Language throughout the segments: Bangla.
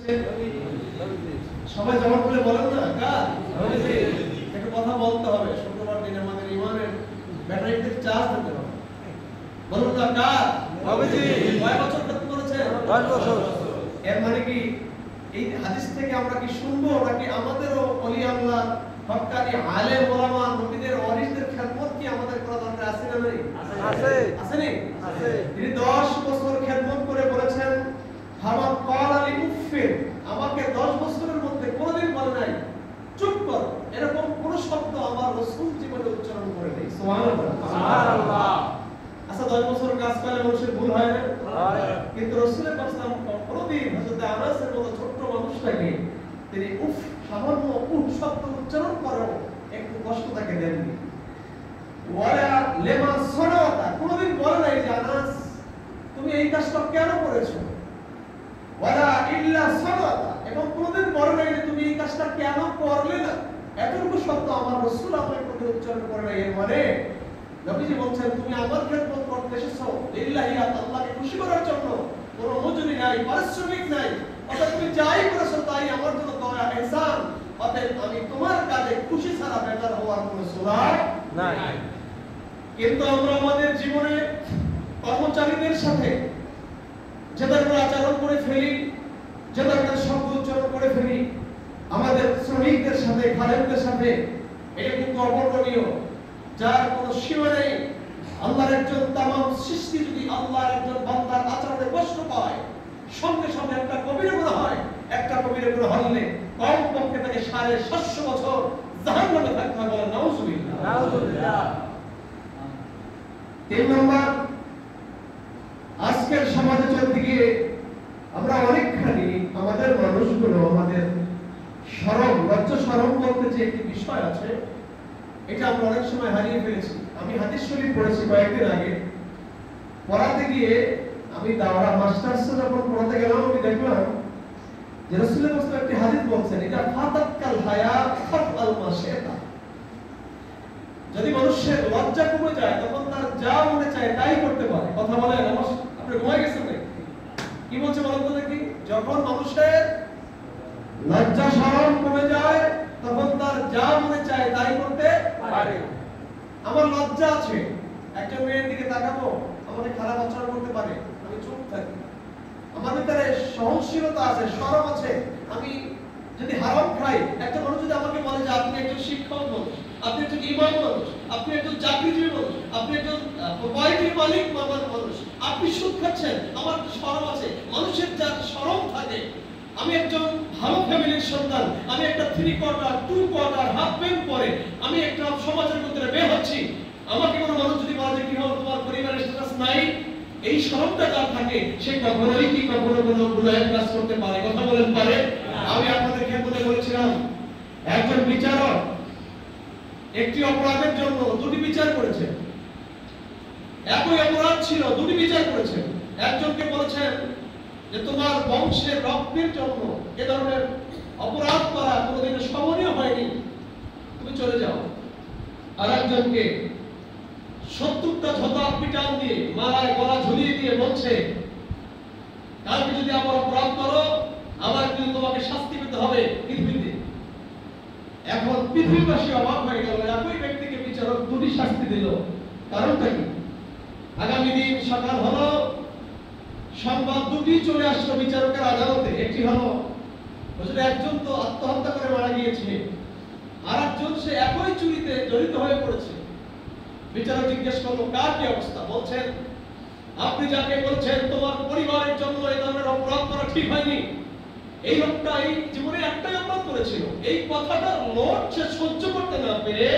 সবাই জবাব করে বলেন না কার? একটা কথা বলতে হবে, শুক্রবার দিন আমাদের ইমানের ব্যাটারিতে চার্জ দিতে হবে। বলুন না কার? কয় বছর খেদমত করেছে? 10 বছর। এর মানে কি এই হাদিস থেকে আমরা কি শুনবো নাকি আমাদেরও ওলি আল্লাহ হক্কানি আলেম ওলামা নবীদের ওয়ারিসদের খেদমত কি আমাদের করা দরকার আছে না নাই? আছে। আছে নি? আছে। তিনি 10 বছর খেদমত করে বলেছেন হামা ক্বালা লি উফির, আমাকে 10 বছরের মধ্যে কোনদিন বলে নাই চুপ কর, এরকম কোন শব্দ আমার রাসূল জীবনে উচ্চারণ করে নাই। সুবহানাল্লাহ সুবহানাল্লাহ। আচ্ছা 10 বছর কাজ করলে মানুষের ভুল হয় না? হয়। কিন্তু রাসূলের পাকসাম কোনদিন হযরত আনাসের মতো ছোট্ট মানুষটাকে তিনি উফ সামান্য উফ শব্দ উচ্চারণ করেও একটু কষ্ট তাকে দেননি। ওয়ালা লেমা সনাতা, কোনদিন বলে নাই যে আনাস তুমি এই কাজটা কেন করেছো? ওয়ালা ইল্লা সনাতা, এবং কোনদিন বলে নাই যে তুমি এই কাজটা কেন করলে না। এতটুকু শব্দ আমার রাসূল আপনার প্রতি উচ্চারণ করে নাই। এর মানে নবীজি বলছেন তুমি আমার খেদমত করতে এসেছো লিল্লাহি, আল্লাহকে খুশি করার জন্য, কোনো মজুরি নাই, পারিশ্রমিক নাই, অর্থাৎ তুমি যাই করেছো তাই আমার জন্য দয়া ইহসান, অতএব আমি তোমার কাজে খুশি ছাড়া বেটার হওয়ার কোনো সুযোগ নাই। কিন্তু আমরা আমাদের জীবনে কর্মচারীদের সাথে যে ধরনের আচরণ করে ফেলি, যে ধরনের শব্দ উচ্চারণ করে ফেলি, আমাদের শ্রমিকদের সাথে, খাদেমদের সাথে, এটা কিন্তু অবর্ণনীয়, যার কোনো সীমা নেই। আল্লাহর একজন তামাম সৃষ্টি যদি আল্লাহর একজন বান্দার আচরণে কষ্ট পায়, সঙ্গে সঙ্গে একটা কবিরা গুনাহ হয়, একটা কবিরা গুনাহ হলে কম পক্ষে তাকে 750 বছর জাহান্নামে থাকতে হবে। বলেন নাউজুবিল্লাহ। নাউজুবিল্লাহ। 3 নম্বর, আজকের সমাজে চলতে গিয়ে আমরা অনেকখানি আমাদের মানুষগুলো আমাদের শরম, লজ্জা শরম বলতে যে একটি বিষয় আছে, এটা আমরা অনেক সময় হারিয়ে ফেলেছি। আমি হাদিস শরীফ পড়েছি কয়েকদিন আগে, পড়াতে গিয়ে আমি দাওরা মাস্টার্সে যখন পড়াতে গেলাম, আমি দেখলাম যে রাসূলুল্লাহ সাল্লাল্লাহু আলাইহি ওয়াসাল্লাম একটি হাদিস বলছেন, এটা ফাতাকাল হায়া ফাতাল মাশাতা, যদি মানুষের লজ্জা কমে যায় তখন তার যা মনে চায় তাই করতে পারে। কথা বলেন, আপনি ঘুমাই গেছেন নাকি? কি বলছে বলেন তো দেখি? যখন মানুষের লজ্জা শরম কমে যায় তখন তার যা মনে চায় তাই করতে পারে। আমার লজ্জা আছে, একজন মেয়ের দিকে তাকাবো, আমাকে খারাপ আচরণ করতে পারে, আমি চুপ থাকি। আমার ভিতরে সহনশীলতা আছে, শরম আছে, আমি যদি হারাম খাই, একটা মানুষ যদি আমাকে বলে যে আপনি একজন শিক্ষক মানুষ, আপনি একজন ইমাম মানুষ, আপনি একজন চাকরিজীবী মানুষ, আপনি একজন প্রপার্টির মালিক মানুষ, আপনি সুদ খাচ্ছেন, আমার শরম আছে। মানুষের যার শরম থাকে, আমি একজন ভালো ফ্যামিলির সন্তান, আমি একটা 3 কোয়ার্টার 2 কোয়ার্টার হাফ প্যান্ট পরে আমি একটা সমাজের মধ্যে বের হচ্ছি, আমাকে কোনো মানুষ যদি বলে কি হলো তোমার পরিবারের স্ট্যাটাস নাই, এই শরমটা যার থাকে সে কখনোই কি কখনো কোনো গুনাহের কাজ করতে পারে? কথা বলেন পারে? আমি আপনাদের ক্ষেত্রে বলেছিলাম একজন বিচারক একটি অপরাধের জন্য 2টি বিচার করেছেন। একই অপরাধ ছিল, 2টি বিচার করেছেন। একজনকে বলেছেন যে তোমার বংশের রক্তের জন্য এ ধরনের অপরাধ করা কোনোদিন সম্মানীয় হয়নি, তুমি চলে যাও। আর একজনকে 70টা ঝোঁতা পিটান দিয়ে মাথায় গলা ঝুলিয়ে দিয়ে বলছে কালকে যদি আমার অপরাধ করো আমার কিন্তু তোমাকে শাস্তি পেতে হবে পৃথিবীতে। এখন পৃথিবীবাসী অবাক হয়ে গেল, একই ব্যক্তিকে বিচারক 2টি শাস্তি দিল, কারণটা কি? আগামী দিন সকাল হলো, সংবাদ 2টি চলে আসলো বিচারকের আদালতে। একটি হলো একজন তো আত্মহত্যা করে মারা গিয়েছে, আর একজন সে একই চুরিতে জড়িত হয়ে পড়েছে। বিচারক জিজ্ঞেস করলো কার কি অবস্থা? বলছেন আপনি যাকে বলছেন তোমার পরিবারের জন্য এই ধরনের অপরাধ করা ঠিক হয়নি, এই লোকটা এই জীবনে একটাই অপরাধ করেছিল, এই কথাটার লোড সে সহ্য করতে না পেরে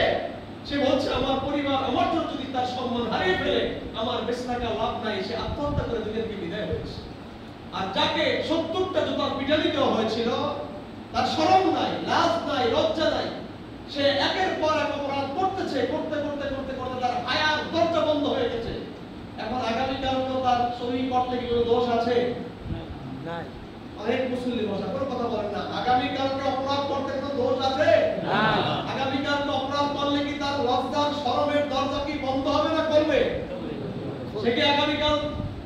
সে বলছে আমার পরিবার আমার জন্য যদি তার সম্মান হারিয়ে ফেলে আমার বেঁচে থাকা লাভ নাই, সে আত্মহত্যা করে দুনিয়া থেকে বিদায় হয়েছে। আর যাকে 70টা জুতার পিটানি দেওয়া হয়েছিল তার শরম নাই, লাজ নাই, লজ্জা নাই, সে একের পর এক অপরাধ করতেছে, করতে করতে করতে করতে তার হায়ার দরজা বন্ধ হয়ে গেছে। এখন আগামীকাল তো তার সহি করতে কি কোনো দোষ আছে? নাই। অনেক মুসলিম ভাষা কোনো কথা বলেন না, আগামীকালকে অপরাধ করতে কোনো দোষ আছে? না। আগামীকালকে অপরাধ করলে কি তার লজ্জার শরমের দরজা কি বন্ধ হবে না করবে? সে কি আগামীকাল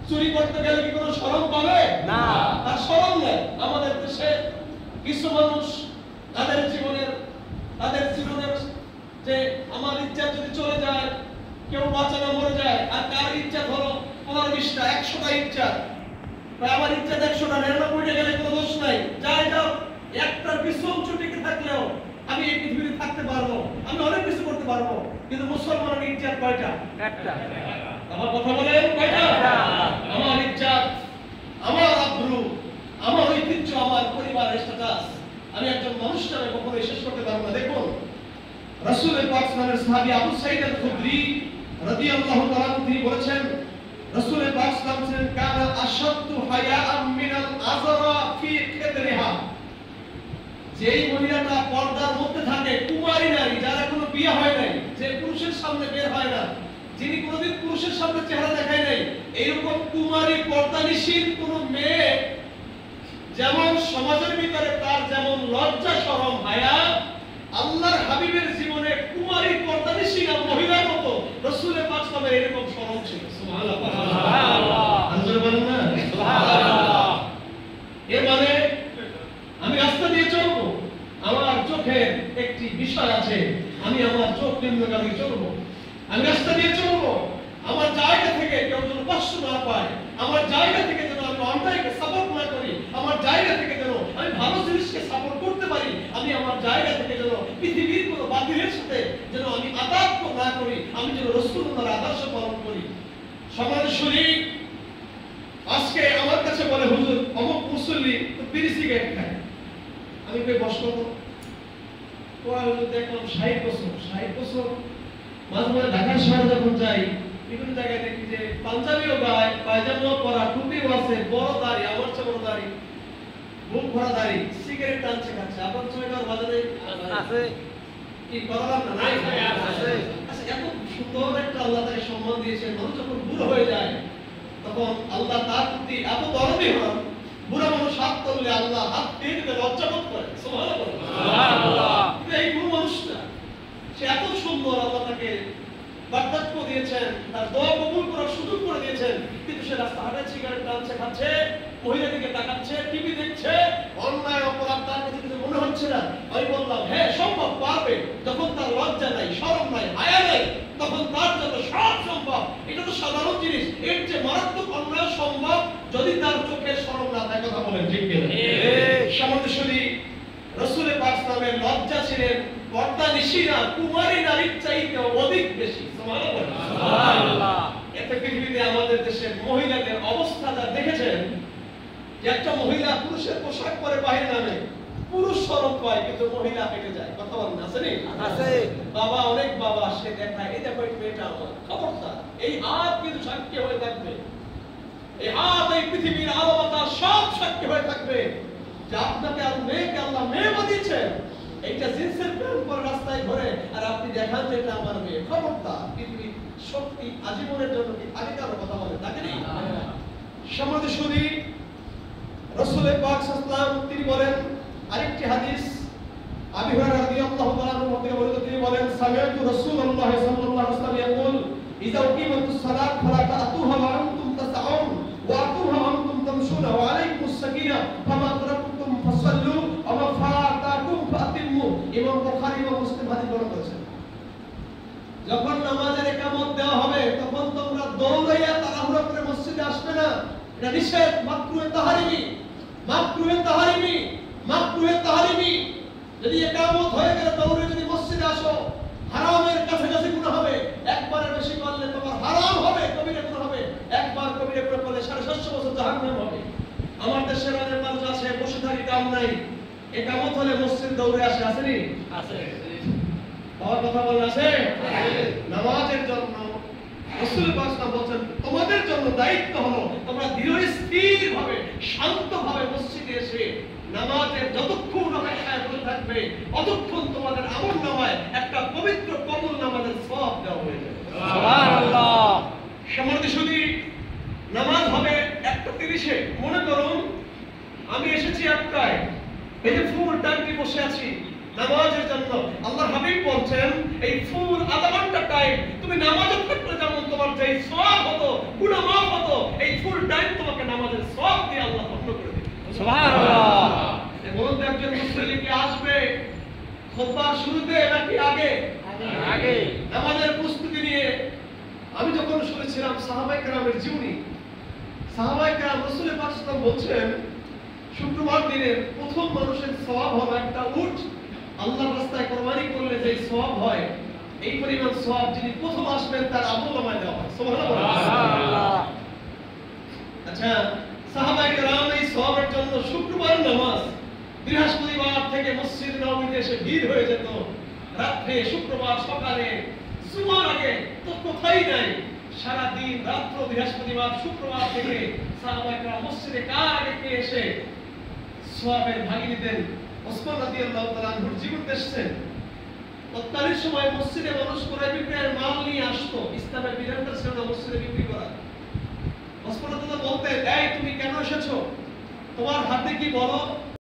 চুরি করতে গেলে কি কোনো শরম পাবে? না। তার শরম নেই। আমাদের দেশে কিছু মানুষ তাদের জীবনের যে আমার ইচ্ছা যদি চলে যায়, কেউ বাঁচে না মরে যায়, আর কার ইচ্ছা হলো 15-20টা 100টা ইচ্ছা, আমার ইচ্ছা 100টা 99টা গেলে কোনো দোষ নাই, যাই যাও একটার বিশ্রম ছুটিকে থাকলেও আমি এই পৃথিবীতে থাকতে পারবো, আমি অনেক কিছু করতে পারবো। কিন্তু মুসলমানের ইচ্ছা কয়টা? একটা। আমার কথা বলেন কয়টা? আমার ইচ্ছা, আমার আব্রু, আমার ঐতিহ্য, আমার পরিবারের স্ট্যাটাস আমি একজন মানুষ নামে কখনোই শেষ করতে পারবো না। দেখুন রাসূল পাক সাল্লাল্লাহু আলাইহি সাহাবী আবু সাঈদ আল-খুদরি রাদিয়াল্লাহু তাআলা তিনি বলেছেন, রাসূল পাক সাল্লাল্লাহু আলাইহি ওয়াসাল্লাম কানা আশাদ্দু হায়াআন মিনাল আযরা ফি খিদরিহা, যেই মহিলাটা পর্দার মধ্যে থাকে, কুমারী নারী, যার এখনো বিয়ে হয় নাই, যে পুরুষের সামনে বের হয় না, যিনি কোনোদিন পুরুষের সামনে চেহারা দেখায় নাই, এইরকম কুমারী পর্দানিশীল কোন মেয়ে যেমন সমাজের ভিতরে তার যেমন লজ্জা শরম হায়া, আল্লাহর হাবিবের জীবনে কুমারী পর্দানিশীল মহিলার মতো রাসূল পাক সাল্লাল্লাহু আলাইহি এরকম শরম ছিল। সুবহানাল্লাহ, আল্লাহর বলেন না সুবহানাল্লাহ। এর মানে আমি রাস্তা দিয়ে চলবো, আমার চোখের একটি বিষয় আছে, আমি আমার চোখ নিম্নগামী চলবো। আমি রাস্তা দিয়ে চলবো, আমার জায়গা থেকে কেউ যেন কষ্ট না পায়, আমার জায়গা থেকে যেন আমি অন্যায়কে সাপোর্ট না করি, আমার জায়গা থেকে যেন আমি ভালো জিনিসকে সাপোর্ট করতে পারি, আমি আমার জায়গা থেকে যেন পৃথিবীর কোনো বাতিলের সাথে যেন আমি আঘাত না করি, আমি যেন রাসূলুল্লাহর আদর্শ পালন করি। সমাজের শরীর আজকে আমার কাছে বলে, হুজুর অমুক মুসল্লি তো বিড়ি সিগারেট খায়, আমি কই বসবো তো, হুজুর দেখলাম 60 বছর মাঝে মাঝে ঢাকা শহরে যখন যাই, বিভিন্ন জায়গায় দেখি যে পাঞ্জাবিও গায়, পায়জামাও পরা, টুপিও আছে, বড় দাড়ি, আমার চেয়ে বড় দাড়ি, বুক ভরা দাড়ি, সিগারেট টানছে খাচ্ছে। আপনার সময়কার বাজারে আছে কি করালাম না? নাই আছে। আচ্ছা, এত সুন্দর একটা আল্লাহ তাকে সম্মান দিয়েছেন, মানুষ যখন বুড়ো হয়ে যায় তখন আল্লাহ তার প্রতি এত দরদি হন, বুড়া মানুষ হাত তুললে আল্লাহ হাত দিয়ে দিতে লজ্জা বোধ করে। সুবহানাল্লাহ। এই বুড়ো মানুষটা সে এত সুন্দর, আল্লাহ তাকে বার্তাক্য দিয়েছেন, তার দোয়া কবুল করার সুযোগ করে দিয়েছেন, কিন্তু সে রাস্তা হাঁটে, সিগারেট টানছে, খাচ্ছে, মহিলা দিকে তাকাচ্ছে, টিভি দেখছে, অন্যায় অপরাধ তার কাছে কিছু মনে হচ্ছে না। আমি বললাম হ্যাঁ সম্ভব, পারবে। যখন তার লজ্জা নাই, শরম নাই, হায়া নাই, তখন তার জন্য সব সম্ভব। এটা তো সাধারণ জিনিস, এর যে মারাত্মক অন্যায় সম্ভব যদি তার চোখের শরম না থাকে। কথা বলেন ঠিক কিনা? সমাজেশ্বরী রাসূল পাক সাল্লাল্লাহু লজ্জা ছিলেন পর্দানিশীলা কুমারী নারীর চাইতে অধিক বেশি। সুবহানাল্লাহ। এতে পৃথিবীতে আমাদের দেশের মহিলাদের অবস্থা যা দেখেছেন, যে একটা মহিলা পুরুষের পোশাক পরে বাইরে নামে, পুরুষ শরম পায় কিন্তু মহিলা পেটে যায়। কথা বলেন আছে নি? আছে। বাবা, অনেক বাবা সে দেখায়, এই দেখো এই মেয়েটা আমার, খবরদার এই হাত কিন্তু সাক্ষী হয়ে থাকবে, এই হাত এই পৃথিবীর আলো বাতাস সব সাক্ষী হয়ে থাকবে যে আপনাকে আর মেয়েকে আল্লাহ মেয়ে বানিয়েছেন। এইটা জিন্সের প্যান্ট পরে রাস্তায় ঘুরে আর আপনি দেখান যে এটা আমার মেয়ে, খবরদার। পৃথিবীর শক্তি আজীবনের জন্য কি আগেকার কথা বলে তাকে নেই। সমাজেশ্বরী রাসূল পাক সাল্লাল্লাহু আলাইহি ওয়াসাল্লাম তিনি বলেন, আরেকটি হাদিস আবু হুরায়রা রাদিয়াল্লাহু তাআলা আনহু থেকে বর্ণিত, তিনি বলেন সামিআতু রাসূলুল্লাহ সাল্লাল্লাহু আলাইহি ওয়াসাল্লাম ইয়াকুল ইযা উকিমাতুস সালাত ফালা তা'তুহা ওয়া আনতুম তাসআউন ওয়া আতুহা ওয়া আনতুম তামশুনা ওয়া আলাইকুmus সাকিনা ফামা তারাকতুম ফাসাল্লু ওয়া মা ফাতাকুম ফাতিম্মু। ইমাম বুখারী ও মুসলিম হাদিস বর্ণনা করেছেন, যখন নামাজের ইকামত দেওয়া হবে তখন তোমরা দৌড়াইয়া তাড়াহুড়া করে মসজিদে আসবে না, এটা নিষেধ, মাকরুহে তাহরিমি, মাকরুহে তাহরিমি, মাকরুহে তাহরিমি। যদি ইকামত হয়ে গেলে দৌড়ে যদি মসজিদে আসো, হারামের কাছাকাছি গুনাহ হবে, একবারের বেশি করলে তোমার হারাম হবে, কবিরা গুনাহ হবে, একবার কবিরা গুনাহ করলে 750 বছর জাহান্নাম হবে। আমার দেশের অনেক মানুষ আছে বসে থাকি, কাম নাই, ইকামত হলে মসজিদ দৌড়ে আসে, আসেনি? আছে। বাবার কথা বলে আছে? নামাজের জন্য রাসূল পাক সাল্লাল্লাহু আলাইহি ওয়াসাল্লাম বলেন, তোমাদের জন্য দায়িত্ব হলো তোমরা ধীরস্থিরভাবে শান্তভাবে মসজিদে এসে নামাজের যতক্ষণ অপেক্ষায় বসে থাকবে ততক্ষণ তোমাদের আমলনামায় একটা পবিত্র কবুল নামাজের সওয়াব দেওয়া হয়ে যাবে। সুবহানাল্লাহ। সমাজেশ্বরী নামাজ হবে 1:30-এ। মনে করুন আমি এসেছি 1টায়, এই যে ফুল টাইমটি বসে আছি নামাজের জন্য, আল্লাহর হাবিব বলছেন এই ফুল আধা ঘন্টা টাইম তুমি নামাজে থাকলে যেমন তোমার যে সওয়াব হতো, গুনাহ মাফ হতো, এই ফুল টাইম তোমাকে নামাজের সওয়াব দিয়ে আল্লাহ পূর্ণ করে দেবে। সুবহানাল্লাহ। বলুন তো একজন খুতবার শুরুতে নাকি আগে? আগে। নামাজের প্রস্তুতি নিয়ে আমি যখন শুনেছিলাম সাহাবায়ে কেরামের জীবনী, সাহাবায়ে কেরাম রাসূল পাক সাল্লাল্লাহু আলাইহি ওয়াসাল্লাম বলছেন শুক্রবার দিনের প্রথম মানুষের সওয়াব হবে একটা উট আল্লাহর রাস্তায় কোরবানি করলে যে সওয়াব হয়, এই পরিমাণ সওয়াব যিনি প্রথম আসবেন তার আমলনামায় দেওয়া হয়। সুবহানাল্লাহ। আচ্ছা, সাহাবায়ে কেরাম এই সওয়াবের জন্য শুক্রবার নামাজ বৃহস্পতিবার থেকে মসজিদ নববীতে এসে ভিড় হয়ে যেত। রাত্রে শুক্রবার সকালে জুমার আগে তো কোথায় নাই, সারা দিন রাত্র বৃহস্পতিবার শুক্রবার থেকে সাহাবায়ে কেরাম মসজিদে কার আগে কে এসে সওয়াবের ভাগী নিতেন। ওসমান রাদিয়াল্লাহু তাআলা আনহুর জীবন দেখছেন, তৎকালীন সময় মসজিদে মানুষ ক্রয় বিক্রয়ের মাল নিয়ে আসতো, ইসলামের বিধানটা ছিল না মসজিদে বিক্রি করা। ওসমান রাদিয়াল্লাহু বলতেন, এই তুমি কেন এসেছো, তোমার হাতে কি বলো?